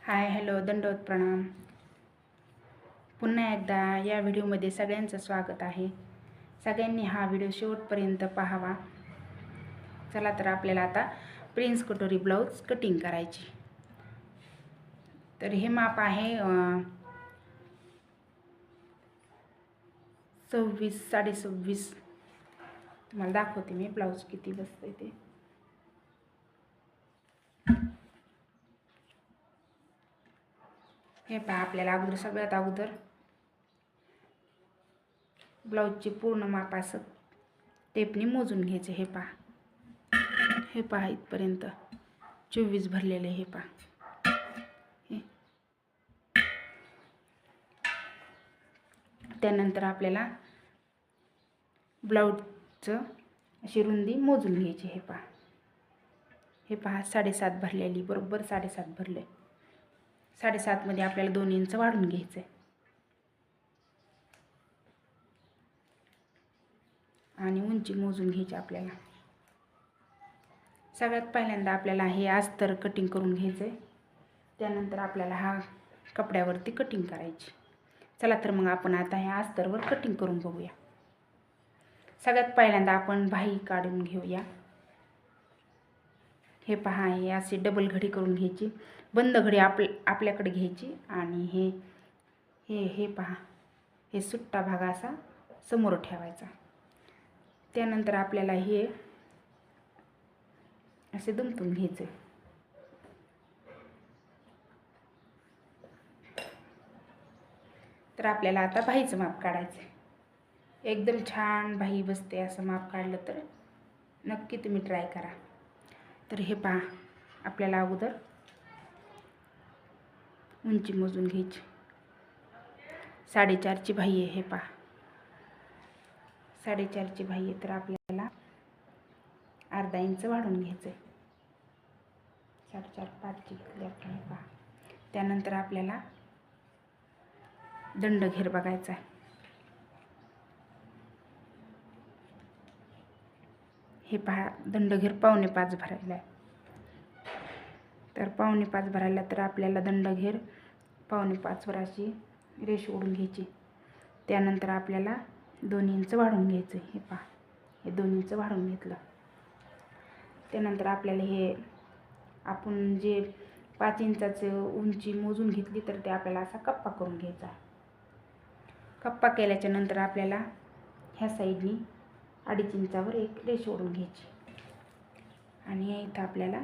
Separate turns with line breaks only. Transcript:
Hi hello दंडवत प्रणाम. पुन्हा एकदा या व्हिडिओमध्ये सगळ्यांचं स्वागत आहे. सगळ्यांनी हा व्हिडिओ शेवटपर्यंत पाहावा. चला तर आपल्याला आता प्रिन्स कटोरी ब्लाऊज कटिंग करायची. तर हे माप आहे 26-26.5. तुम्हाला दाखवते मी ब्लाऊज किती बसते ते. हे पहा, आपल्याला अगोदर सगळ्यात अगोदर ब्लाऊजची पूर्ण माप असं टेपनी मोजून घ्यायचे. हे पहा इथपर्यंत 24 भरलेले. हे पहा, त्यानंतर आपल्याला ब्लाऊजचं अशी रुंदी मोजून घ्यायची. हे पहा 7.5 भरलेली, बरोबर 7.5 भरले. 7.5 मध्ये आपल्याला 2 इंच वाढून घ्यायचं आहे आणि उंची मोजून घ्यायची आपल्याला. सगळ्यात पहिल्यांदा आपल्याला हे अस्तर कटिंग करून घ्यायचं आहे. त्यानंतर आपल्याला हा कपड्यावरती कटिंग करायची. चला तर मग आपण आता ह्या अस्तरवर कटिंग करून बघूया. सगळ्यात पहिल्यांदा आपण बाही काढून घेऊया. हे पहा, हे अशी डबल घडी करून घ्यायची. बंद घडी आपल्याकडे घ्यायची आणि हे पहा, हे सुट्टा भाग असा समोर ठेवायचा. त्यानंतर आपल्याला हे असे दुमटून घ्यायचे. तर आपल्याला आता बाहीचं माप काढायचं. एकदम छान बाही बसते असं माप काढलं तर नक्की तुम्ही ट्राय करा. तर हे पहा, आपल्याला अगोदर उंची मोजून घ्यायची. 4.5ची बाही आहे. हे पहा 4.5ची बाही आहे. तर आपल्याला अर्धा इंच वाढून घ्यायचं आहे. 4.5 5ची घेतली आपण. हे पहा, त्यानंतर आपल्याला दंड घेर बघायचा आहे. हे पहा, दंड घेर 4.25 भरायला आहे. तर 4.25 भरायला तर आपल्याला दंड घेर 4.25 वर अशी रेष ओढून घ्यायची. त्यानंतर आपल्याला 2 इंच वाढून घ्यायचं. हे पहा, हे 2 इंच वाढून घेतलं. त्यानंतर आपल्याला हे आपण जे 5 इंचाचं उंची मोजून घेतली तर ते आपल्याला असा कप्पा करून घ्यायचा. कप्पा केल्याच्या नंतर आपल्याला ह्या साईडनी 2.5 इंचावर एक रेष ओढून घ्यायची आणि इथं आपल्याला